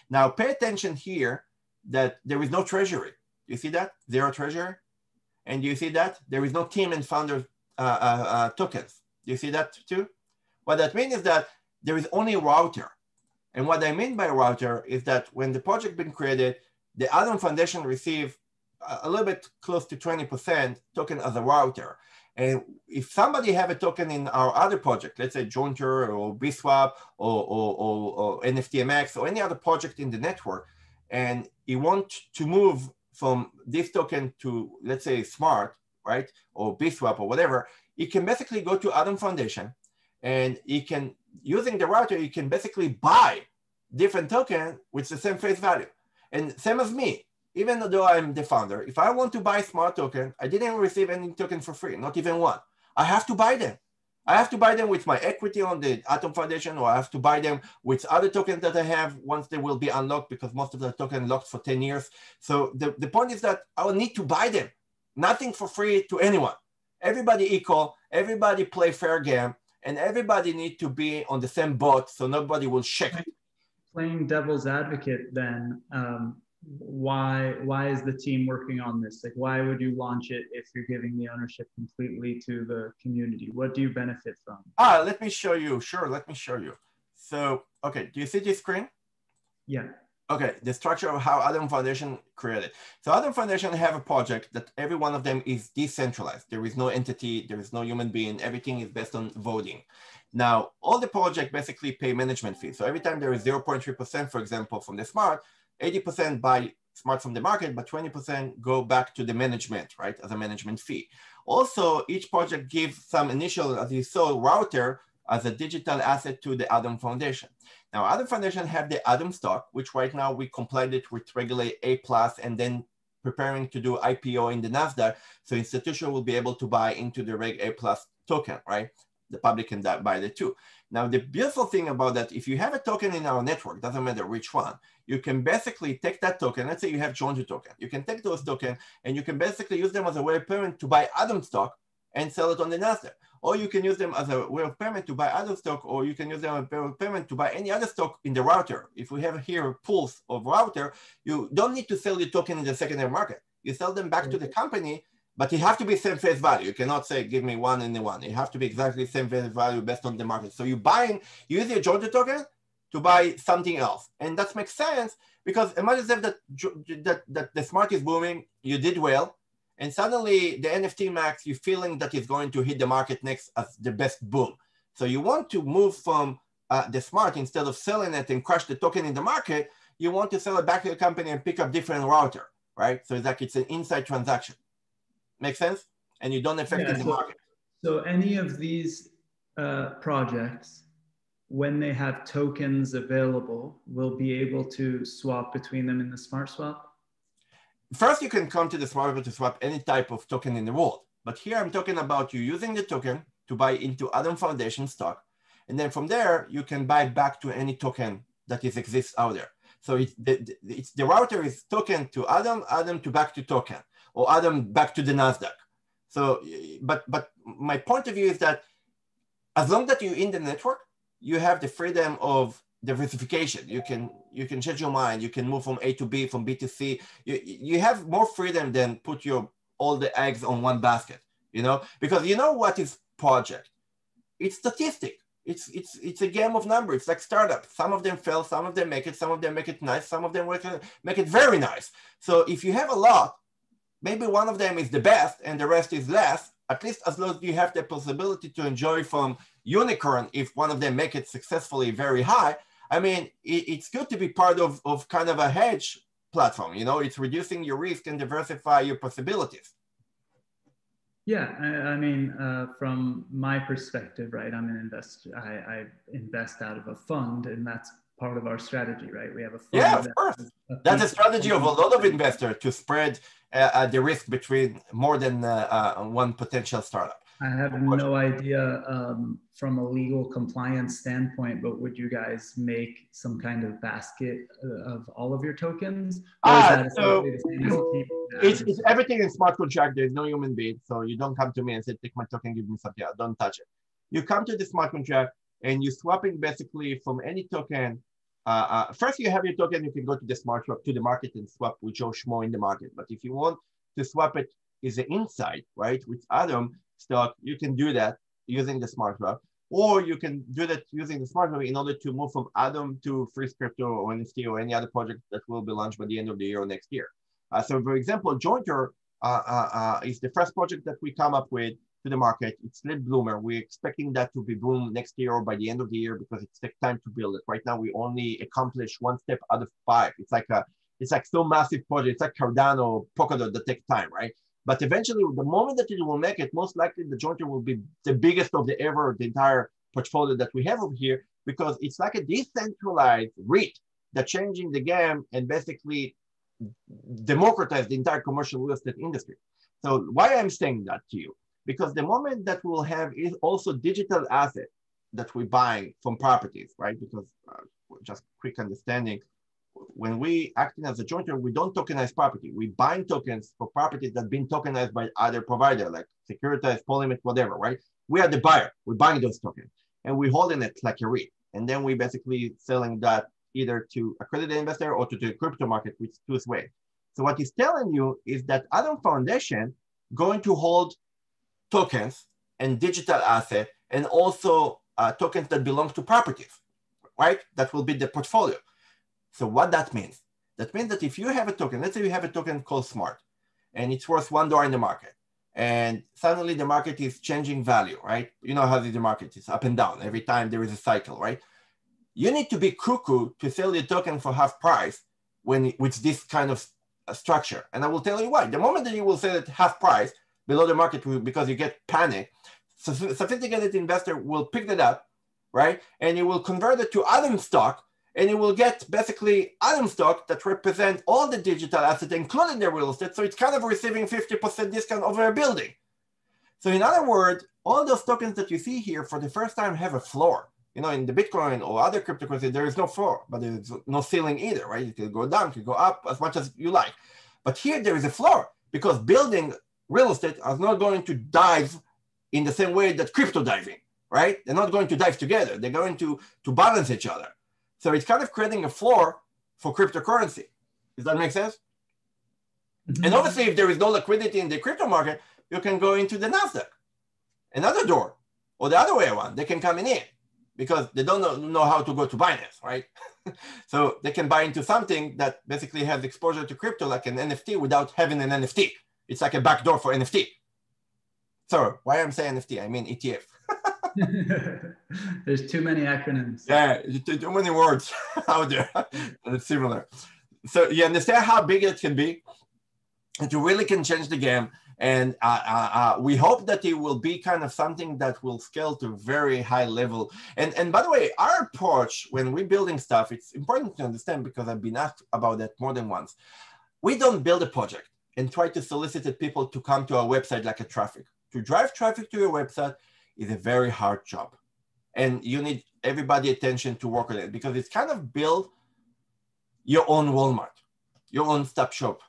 Now, pay attention here that there is no treasury. You see that? 0 treasury. And you see that? There is no team and founder tokens. You see that too? What that means is that there is only a router. And what I mean by router is that when the project been created, the Alon Foundation received a little bit close to 20% token as a router. And if somebody have a token in our other project, let's say Jointer or BSwap or NFTMX or any other project in the network, and you want to move from this token to, let's say, Smart, right, or BSwap or whatever, you can basically go to Alon Foundation, and you can, using the router, you can basically buy different token with the same face value. And same as me, even though I'm the founder, if I want to buy Smart token, I didn't receive any token for free, not even one. I have to buy them. I have to buy them with my equity on the Alon Foundation, or I have to buy them with other tokens that I have once they will be unlocked, because most of the tokens locked for 10 years. So the point is that I will need to buy them. Nothing for free to anyone. Everybody equal, everybody play fair game, and everybody need to be on the same boat so nobody will shake it. Playing devil's advocate then, why is the team working on this? Like, why would you launch it if you're giving the ownership completely to the community? What do you benefit from? Let me show you. Sure, let me show you. So, okay, do you see this screen? Yeah. Okay, the structure of how Alon Foundation created. So Alon Foundation have a project that every one of them is decentralized. There is no entity, there is no human being, everything is based on voting. Now, all the project basically pay management fees. So every time there is 0.3%, for example, from the Smart, 80% buy smart from the market, but 20% go back to the management, right, as a management fee. Also, each project gives some initial, as you saw, router as a digital asset to the Alon Foundation. Now, Alon Foundation have the Alon stock, which right now we complied it with Regulate A+, and then preparing to do IPO in the NASDAQ. So institution will be able to buy into the Reg A+ token, right? The public can buy the two. Now, the beautiful thing about that, if you have a token in our network, doesn't matter which one, you can basically take that token. Let's say you have Jonesy token. You can take those tokens and you can basically use them as a way of payment to buy Alon stock and sell it on the NASDAQ. Or you can use them as a way of payment to buy Alon stock, or you can use them as a way of payment to buy any other stock in the router. If we have here pools of router, you don't need to sell the token in the secondary market. You sell them back to the company, but it have to be same face value. You cannot say, give me one and the one. It have to be exactly same face value based on the market. So you use your Georgia token to buy something else. And that makes sense because imagine that the smart is booming, you did well, and suddenly the NFT max, you're feeling that it's going to hit the market next as the best boom. So you want to move from the smart, instead of selling it and crush the token in the market, you want to sell it back to the company and pick up different router, right? So it's like it's an inside transaction. Make sense? And you don't affect the market. So any of these projects, when they have tokens available, will be able to swap between them in the smart swap? First, you can come to the smart to swap any type of token in the world. But here I'm talking about you using the token to buy into Alon Foundation stock. And then from there, you can buy back to any token that exists out there. So the router is token to Alon, Alon to back to token, or Alon back to the NASDAQ. So, but my point of view is that as long that you're in the network, you have the freedom of diversification. You can change your mind. You can move from A to B, from B to C. You have more freedom than put all the eggs on one basket, because you know what is project? It's statistic. It's a game of numbers. It's like startup. Some of them fail, some of them make it, some of them make it nice, some of them make it very nice. So if you have a lot, maybe one of them is the best and the rest is less, at least as long as you have the possibility to enjoy from unicorn if one of them make it successfully very high. I mean, it's good to be part of kind of a hedge platform. It's reducing your risk and diversify your possibilities. Yeah, I mean, from my perspective, right, I'm an investor. I invest out of a fund, and that's part of our strategy, right? We have a fund. Yeah, of course. That's a strategy of a lot of investors to spread the risk between more than one potential startup. I have no idea from a legal compliance standpoint, but would you guys make some kind of basket of all of your tokens? Or is that so it's everything in smart contract. There's no human being. So you don't come to me and say, take my token, give me something else. Don't touch it. You come to the smart contract and you're swapping basically from any token. First, you have your token, you can go to the smart swap, to the market and swap with Joe Schmo in the market. But if you want to swap it is the inside, right, with Alon stock, you can do that using the smart swap. Or you can do that using the smart swap in order to move from Alon to Free Crypto or NFT or any other project that will be launched by the end of the year or next year. So for example, Jointer is the first project that we come up with to the market. It's late bloomer. We're expecting that to be boom next year or by the end of the year because it takes time to build it. Right now, we only accomplish one step out of 5. It's like so massive project. It's like Cardano, Polkadot that takes time, right? But eventually, the moment that it will make it, most likely the Jointer will be the biggest of the entire portfolio that we have over here because it's like a decentralized REIT that's changing the game and basically democratize the entire commercial real estate industry. So why I'm saying that to you? Because the moment that we'll have is also digital asset that we're buying from properties, right? Because just quick understanding, when we acting as a jointer, we don't tokenize property. We buying tokens for properties that have been tokenized by other provider, like Securitize, Polymet, whatever, right? We are the buyer. We're buying those tokens and we're holding it like a REIT. And then we basically selling that either to accredited investor or to the crypto market, which two ways. So what he's telling you is that Alon Foundation going to hold tokens and digital asset and also tokens that belong to properties, right? That will be the portfolio. So what that means? That means that if you have a token, let's say you have a token called Smart and it's worth $1 in the market and suddenly the market is changing value, right? You know how the market is up and down every time there is a cycle, right? You need to be cuckoo to sell your token for half price with this kind of structure. And I will tell you why. The moment that you will sell at half price below the market because you get panic, sophisticated investor will pick that up, right? And you will convert it to Adam stock, and you will get basically Adam stock that represent all the digital assets, including the real estate. So it's kind of receiving 50% discount over a building. So in other words, all those tokens that you see here for the first time have a floor. You know, in the Bitcoin or other cryptocurrency, there is no floor, but there's no ceiling either, right? It can go down, it can go up as much as you like. But here there is a floor because building real estate are not going to dive in the same way that crypto diving, right? They're not going to dive together. They're going to balance each other. So it's kind of creating a floor for cryptocurrency. Does that make sense? Mm-hmm. And obviously, if there is no liquidity in the crypto market, you can go into the NASDAQ, another door, or the other way around. They can come in because they don't know how to go to Binance, right? So they can buy into something that basically has exposure to crypto, like an NFT, without having an NFT. It's like a backdoor for NFT. So why I'm saying NFT? I mean ETF. There's too many acronyms. Yeah, too many words out there. It's similar. So you understand how big it can be? It really can change the game. And we hope that it will be kind of something that will scale to a very high level. And by the way, our approach when we're building stuff, it's important to understand because I've been asked about that more than once. We don't build a project and try to solicit people to come to our website like a traffic. To drive traffic to your website is a very hard job. And you need everybody's attention to work on it because it's kind of build your own Walmart, your own stop shop.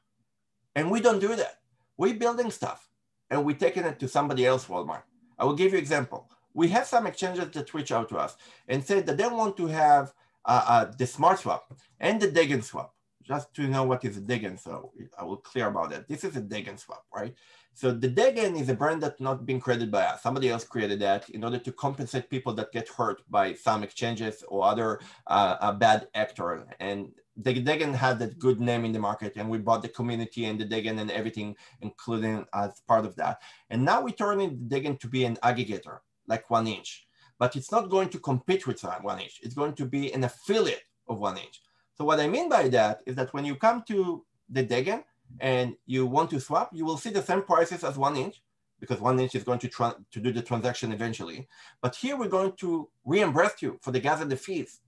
And we don't do that. We're building stuff and we're taking it to somebody else Walmart. I will give you an example. We have some exchanges that reach out to us and say that they want to have the smartswap and the Degen swap. Just to know what is a Degen, so I will clear about that. This is a Degen swap, right? So the Degen is a brand that's not being created by us. Somebody else created that in order to compensate people that get hurt by some exchanges or other bad actor. And the Degen had that good name in the market, and we bought the community and the Degen and everything, including as part of that. And now we're turning the Degen to be an aggregator, like 1inch. But it's not going to compete with 1inch. It's going to be an affiliate of 1inch. So what I mean by that is that when you come to the Degen and you want to swap, you will see the same prices as 1inch because 1inch is going to do the transaction eventually. But here we're going to reimburse you for the gas and the fees,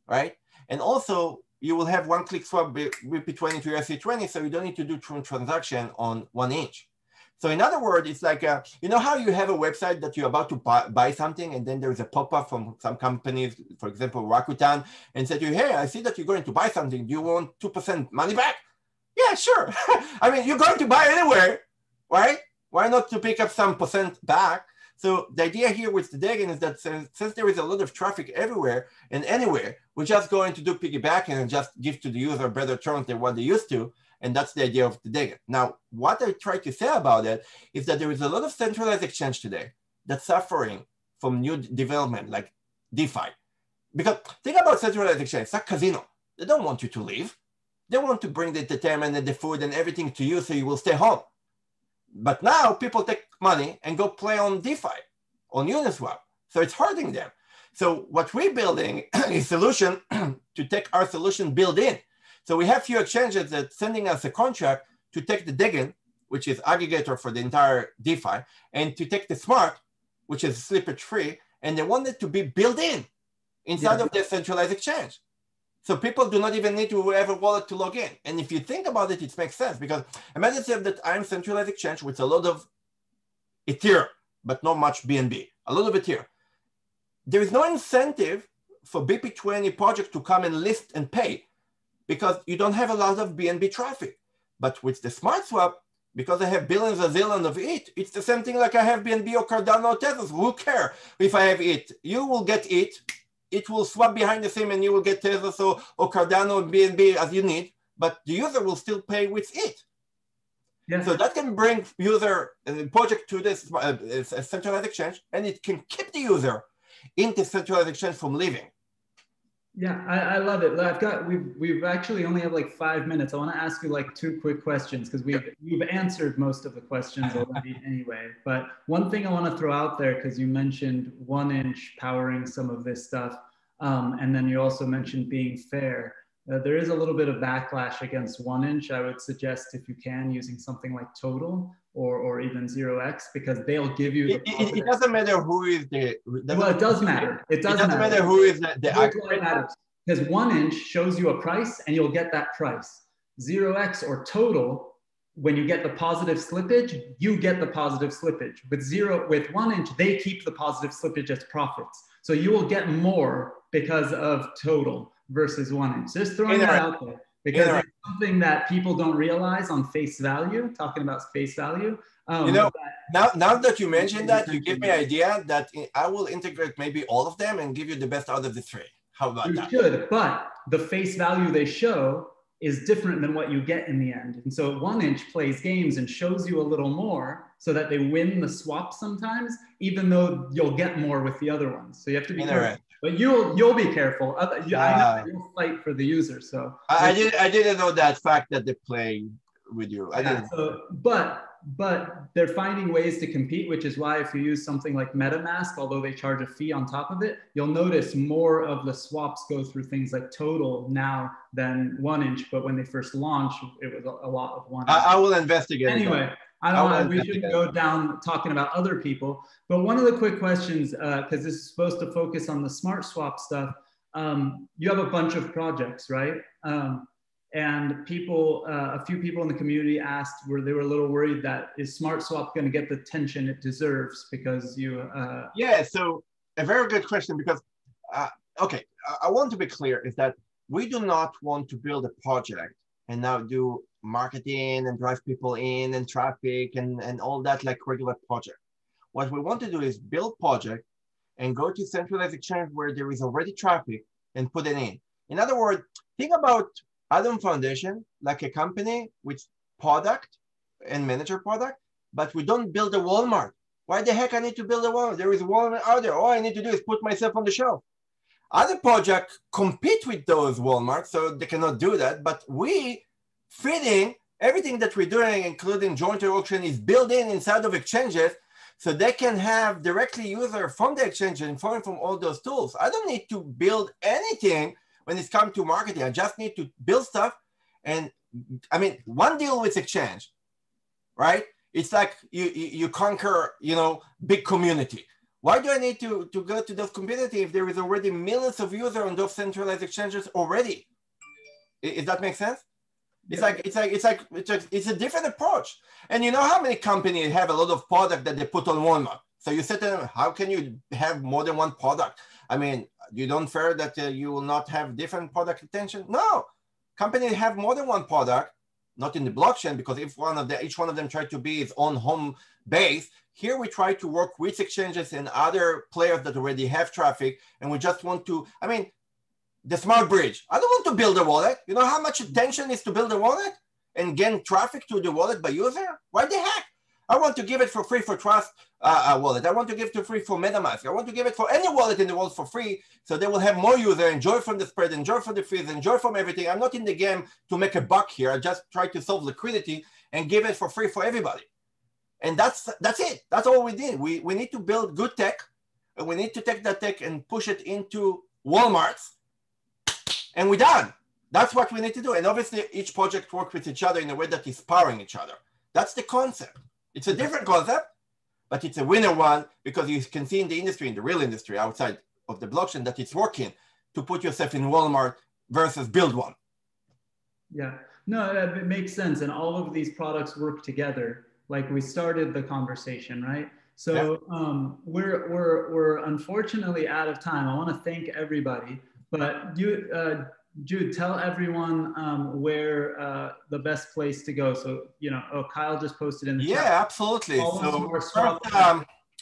right? And also you will have one-click swap BP20 to ERC20, so you don't need to do transaction on 1inch. So in other words, it's like, you know how you have a website that you're about to buy something and then there's a pop-up from some companies, for example, Rakuten, and say to you, hey, I see that you're going to buy something. Do you want 2% money back? Yeah, sure. I mean, you're going to buy anywhere, right? Why not to pick up some percent back? So the idea here with the Degen is that since there is a lot of traffic everywhere and anywhere, we're just going to do piggybacking and just give to the user better terms than what they used to. And that's the idea of the Degen. Now, what I try to say about it is that there is a lot of centralized exchange today that's suffering from new development like DeFi. Because think about centralized exchange, it's like casino. They don't want you to leave. They want to bring the entertainment and the food and everything to you so you will stay home. But now people take money and go play on DeFi, on Uniswap. So it's hurting them. So what we're building is a solution to take our solution built in. So we have few exchanges that sending us a contract to take the Degen, which is aggregator for the entire DeFi, and to take the Smart, which is slippage free, and they want it to be built in inside of their centralized exchange. So people do not even need to have a wallet to log in. And if you think about it, it makes sense because imagine that I'm centralized exchange with a lot of Ethereum, but not much BNB, a lot of Ethereum. There is no incentive for BP20 project to come and list and pay because you don't have a lot of BNB traffic. But with the smartswap, because I have billions and zillions of it, it's the same thing like I have BNB or Cardano or Tezos. Who cares if I have it? You will get it. It will swap behind the same and you will get Tezos or Cardano or BNB as you need, but the user will still pay with it. Yeah. So that can bring user project to this centralized exchange, and it can keep the user in the centralized exchange from leaving. Yeah, I love it. We've actually only have like 5 minutes. I want to ask you like 2 quick questions because you've answered most of the questions already anyway. But one thing I want to throw out there, because you mentioned 1inch powering some of this stuff, and then you also mentioned being fair. There is a little bit of backlash against 1inch. I would suggest, if you can, using something like Total or even 0x, because they'll give you the it doesn't matter who is the. Well, it does matter. It doesn't matter who is the aggregator. Matters, because 1inch shows you a price and you'll get that price. 0x or Total, when you get the positive slippage, you get the positive slippage. With 1inch, they keep the positive slippage as profits. So you will get more because of Total versus 1inch. Just throwing that out there, because it's something that people don't realize on face value, talking about face value. You know, now that you mentioned that, you give me an idea that I will integrate maybe all of them and give you the best out of the three. How about that? You should, but the face value they show is different than what you get in the end. And so 1inch plays games and shows you a little more so that they win the swap sometimes, even though you'll get more with the other ones. So you have to be careful. But you'll be careful. I know you'll fight for the user. So I didn't know that fact that they play with you. I didn't. So, but they're finding ways to compete, which is why if you use something like MetaMask, although they charge a fee on top of it, you'll notice more of the swaps go through things like Total now than 1inch. But when they first launched, it was a lot of 1inch. I will investigate. Anyway, we shouldn't go down talking about other people. But one of the quick questions, because this is supposed to focus on the SmartSwap stuff, you have a bunch of projects, right? And people, a few people in the community asked where they were a little worried that is SmartSwap going to get the attention it deserves because you. Yeah, so a very good question, because, okay, I want to be clear is that we do not want to build a project and now do marketing and drive people in and traffic and all that like regular project. What we want to do is build project and go to centralized exchange where there is already traffic and put it in. In other words, think about Alon Foundation like a company with product and manager product, but we don't build a Walmart. Why the heck I need to build a Walmart? There is a Walmart out there. All I need to do is put myself on the shelf. Other projects compete with those Walmarts, so they cannot do that. But we feeding everything that we're doing, including joint auction, is built in inside of exchanges, so they can have directly user from the exchange and from all those tools. I don't need to build anything when it's come to marketing. I just need to build stuff. And I mean, one deal with exchange, right? It's like you conquer, big community. Why do I need to go to those community if there is already millions of users on those centralized exchanges already? If that makes sense? It's a different approach. And you know how many companies have a lot of product that they put on Walmart? So you said to them, how can you have more than one product? I mean, you don't fear that you will not have different product attention? No, companies have more than one product, not in the blockchain, because if each one of them try to be its own home base, here we try to work with exchanges and other players that already have traffic. And we just want to, I mean, the smart bridge. I don't want to build a wallet. You know how much attention is to build a wallet and gain traffic to the wallet by user? Why the heck? I want to give it for free for Trust wallet. I want to give it for free for MetaMask. I want to give it for any wallet in the world for free, so they will have more users, enjoy from the spread, enjoy from the fees, enjoy from everything. I'm not in the game to make a buck here. I just try to solve liquidity and give it for free for everybody. And that's it. That's all we did. We need to build good tech, and we need to take that tech and push it into Walmarts, and we're done. That's what we need to do. And obviously, each project works with each other in a way that is powering each other. That's the concept. It's a different concept, but it's a winner one, because you can see in the industry, in the real industry outside of the blockchain, that it's working to put yourself in Walmart versus build one. Yeah, no, it makes sense. And all of these products work together. Like we started the conversation, right? So yeah. We're unfortunately out of time. I want to thank everybody, but Jude, tell everyone where the best place to go. So, Kyle just posted in the chat. Yeah, absolutely. So first,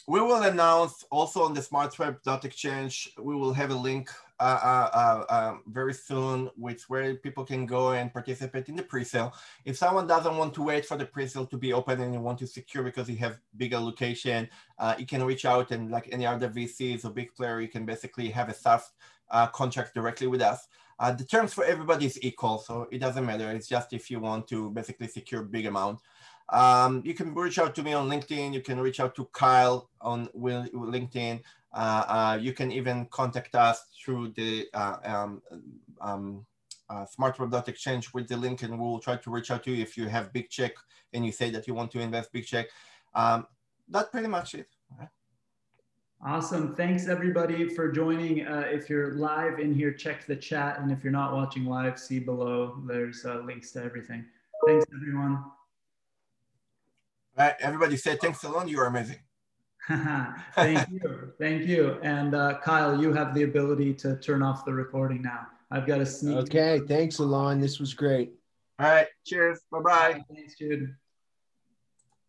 we will announce also on the smartswap.exchange, we will have a link very soon with where people can go and participate in the pre-sale. If someone doesn't want to wait for the pre-sale to be open and you want to secure because you have big allocation, you can reach out, and like any other VCs or big player, you can basically have a SaaS contract directly with us. The terms for everybody is equal, so it doesn't matter. It's just if you want to basically secure a big amount. You can reach out to me on LinkedIn. You can reach out to Kyle on LinkedIn. You can even contact us through the smartswap.exchange with the link, and we'll try to reach out to you if you have big check and you say that you want to invest big check. That's pretty much it. Awesome. Thanks everybody for joining. If you're live in here, check the chat. And if you're not watching live, see below. There's links to everything. Thanks everyone. All right, everybody say thanks, Alon. You are amazing. Thank you. Thank you. And Kyle, you have the ability to turn off the recording now. I've got a sneak. Okay. Thanks, Alon. This was great. All right. Cheers. Bye-bye. Thanks, Jude.